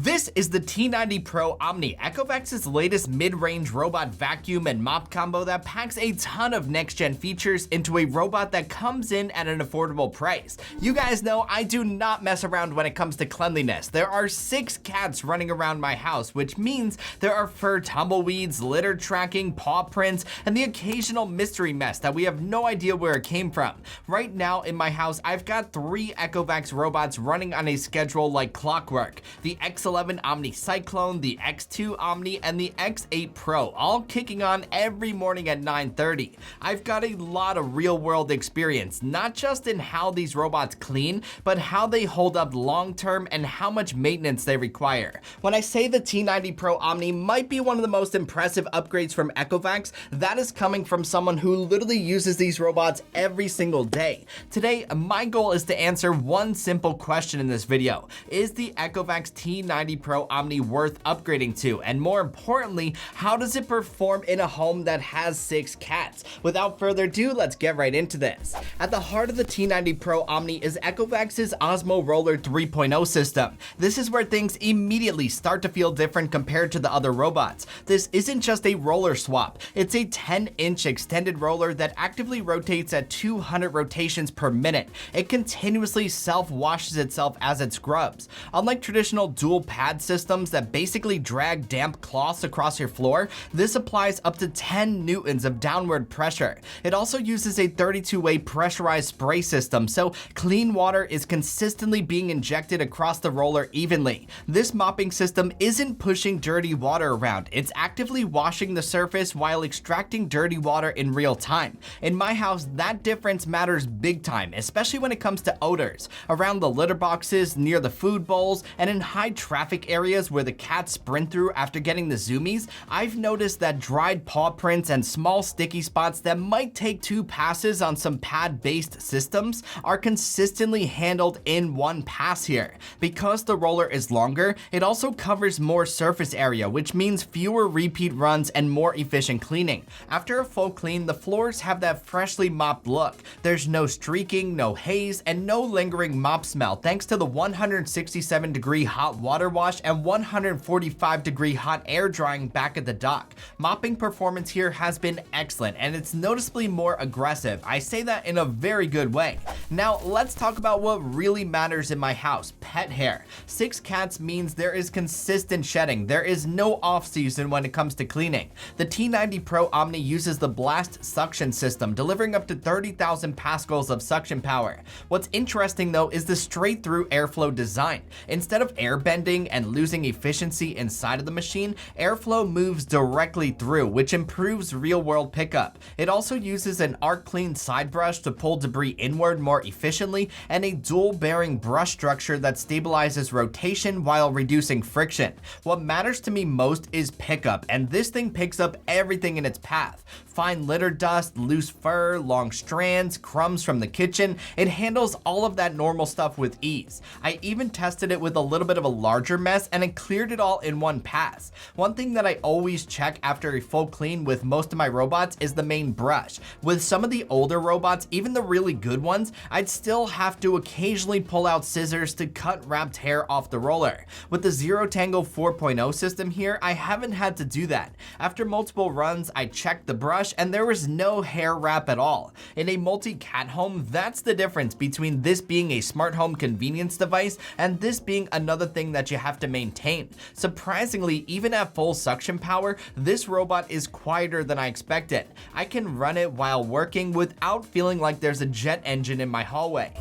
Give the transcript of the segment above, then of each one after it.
This is the T90 Pro Omni, ECOVACS's latest mid-range robot vacuum and mop combo that packs a ton of next-gen features into a robot that comes in at an affordable price. You guys know I do not mess around when it comes to cleanliness. There are 6 cats running around my house, which means there are fur tumbleweeds, litter tracking, paw prints, and the occasional mystery mess that we have no idea where it came from. Right now in my house, I've got 3 ECOVACS robots running on a schedule like clockwork. The X11 Omni Cyclone, the X2 Omni, and the X8 Pro, all kicking on every morning at 9:30. I've got a lot of real-world experience, not just in how these robots clean, but how they hold up long-term and how much maintenance they require. When I say the T90 Pro Omni might be one of the most impressive upgrades from ECOVACS, that is coming from someone who literally uses these robots every single day. Today, my goal is to answer one simple question in this video. Is the ECOVACS T90 Pro Omni worth upgrading to? And more importantly, how does it perform in a home that has 6 cats? Without further ado, let's get right into this. At the heart of the T90 Pro Omni is ECOVACS's OZMO Roller 3.0 system. This is where things immediately start to feel different compared to the other robots. This isn't just a roller swap, it's a 10-inch extended roller that actively rotates at 200 rotations per minute. It continuously self-washes itself as it scrubs. Unlike traditional dual pad systems that basically drag damp cloths across your floor, this applies up to 10 newtons of downward pressure. It also uses a 32-way pressurized spray system, so clean water is consistently being injected across the roller evenly. This mopping system isn't pushing dirty water around, it's actively washing the surface while extracting dirty water in real time. In my house, that difference matters big time, especially when it comes to odors. Around the litter boxes, near the food bowls, and in high traffic areas where the cats sprint through after getting the zoomies, I've noticed that dried paw prints and small sticky spots that might take 2 passes on some pad-based systems are consistently handled in one pass here. Because the roller is longer, it also covers more surface area, which means fewer repeat runs and more efficient cleaning. After a full clean, the floors have that freshly mopped look. There's no streaking, no haze, and no lingering mop smell thanks to the 167-degree hot water wash and 145-degree hot air drying back at the dock. Mopping performance here has been excellent, and it's noticeably more aggressive. I say that in a very good way. Now, let's talk about what really matters in my house: pet hair. 6 cats means there is consistent shedding. There is no off-season when it comes to cleaning. The T90 Pro Omni uses the blast suction system, delivering up to 30,000 pascals of suction power. What's interesting though is the straight-through airflow design. Instead of air bending and losing efficiency inside of the machine, airflow moves directly through, which improves real-world pickup. It also uses an arc clean side brush to pull debris inward more efficiently, and a dual bearing brush structure that stabilizes rotation while reducing friction. What matters to me most is pickup, and this thing picks up everything in its path. Fine litter dust, loose fur, long strands, crumbs from the kitchen. It handles all of that normal stuff with ease. I even tested it with a little bit of a larger mess, and it cleared it all in one pass. One thing that I always check after a full clean with most of my robots is the main brush. With some of the older robots, even the really good ones, I'd still have to occasionally pull out scissors to cut wrapped hair off the roller. With the ZeroTangle 4.0 system here, I haven't had to do that. After multiple runs, I checked the brush and there was no hair wrap at all. In a multi-cat home, that's the difference between this being a smart home convenience device and this being another thing that you have to maintain. Surprisingly, even at full suction power, this robot is quieter than I expected. I can run it while working without feeling like there's a jet engine in my hallway.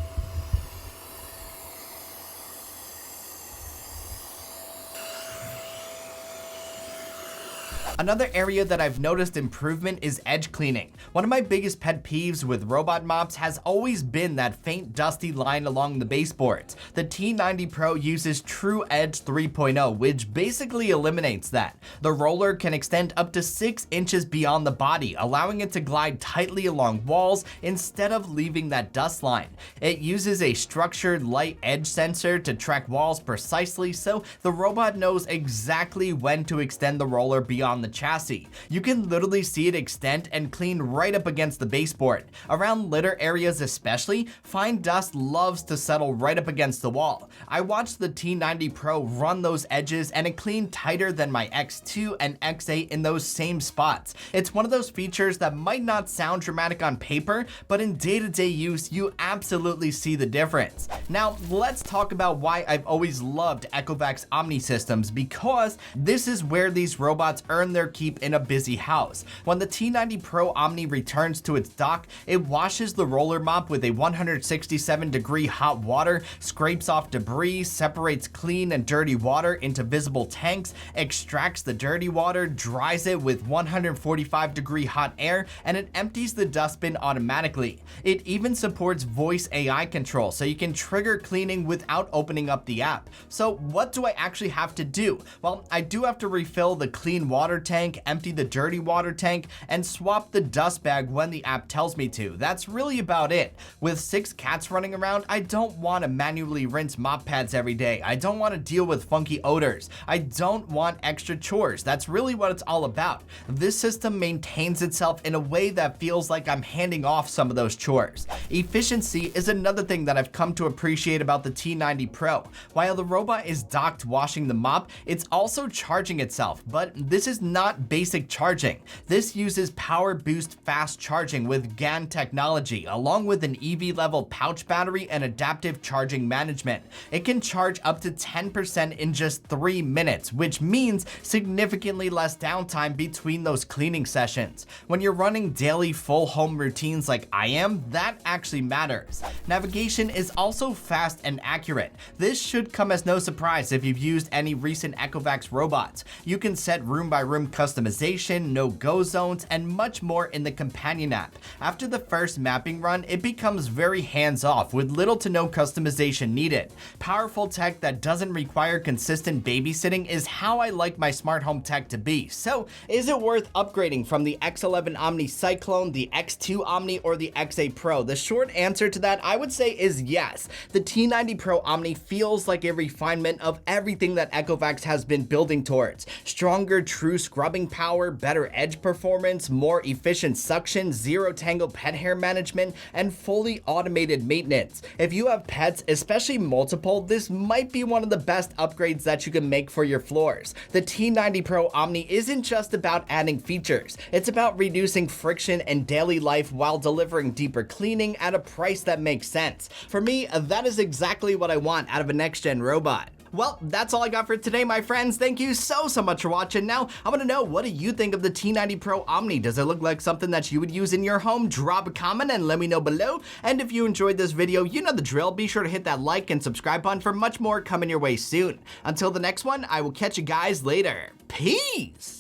Another area that I've noticed improvement is edge cleaning. One of my biggest pet peeves with robot mops has always been that faint dusty line along the baseboards. The T90 Pro uses TruEdge 3.0, which basically eliminates that. The roller can extend up to 6 inches beyond the body, allowing it to glide tightly along walls instead of leaving that dust line. It uses a structured light edge sensor to track walls precisely, so the robot knows exactly when to extend the roller beyond the the chassis. You can literally see it extend and clean right up against the baseboard. Around litter areas especially, fine dust loves to settle right up against the wall. I watched the T90 Pro run those edges and it cleaned tighter than my X2 and X8 in those same spots. It's one of those features that might not sound dramatic on paper, but in day-to-day use, you absolutely see the difference. Now, let's talk about why I've always loved ECOVACS Omni systems, because this is where these robots earn their keep in a busy house. When the T90 Pro Omni returns to its dock, it washes the roller mop with a 167-degree hot water, scrapes off debris, separates clean and dirty water into visible tanks, extracts the dirty water, dries it with 145-degree hot air, and it empties the dustbin automatically. It even supports voice AI control, so you can trigger cleaning without opening up the app. So what do I actually have to do? Well, I do have to refill the clean water tank, empty the dirty water tank, and swap the dust bag when the app tells me to. That's really about it. With 6 cats running around, I don't want to manually rinse mop pads every day. I don't want to deal with funky odors. I don't want extra chores. That's really what it's all about. This system maintains itself in a way that feels like I'm handing off some of those chores. Efficiency is another thing that I've come to appreciate about the T90 Pro. While the robot is docked washing the mop, it's also charging itself, but this is not basic charging. This uses power boost fast charging with GaN technology, along with an EV level pouch battery and adaptive charging management. It can charge up to 10% in just 3 minutes, which means significantly less downtime between those cleaning sessions. When you're running daily full home routines like I am, that actually matters. Navigation is also fast and accurate. This should come as no surprise if you've used any recent ECOVACS robots. You can set room by room customization, no-go zones, and much more in the companion app. After the first mapping run, it becomes very hands-off with little to no customization needed. Powerful tech that doesn't require consistent babysitting is how I like my smart home tech to be. So, is it worth upgrading from the X11 Omni Cyclone, the X2 Omni, or the X8 Pro? The short answer to that, I would say, is yes. The T90 Pro Omni feels like a refinement of everything that ECOVACS has been building towards. Stronger true scrubbing power, better edge performance, more efficient suction, ZeroTangle pet hair management, and fully automated maintenance. If you have pets, especially multiple, this might be one of the best upgrades that you can make for your floors. The T90 Pro Omni isn't just about adding features. It's about reducing friction in daily life while delivering deeper cleaning at a price that makes sense. For me, that is exactly what I want out of a next-gen robot. Well, that's all I got for today, my friends. Thank you so much for watching. Now, I want to know, what do you think of the T90 Pro Omni? Does it look like something that you would use in your home? Drop a comment and let me know below. And if you enjoyed this video, you know the drill. Be sure to hit that like and subscribe button for much more coming your way soon. Until the next one, I will catch you guys later. Peace!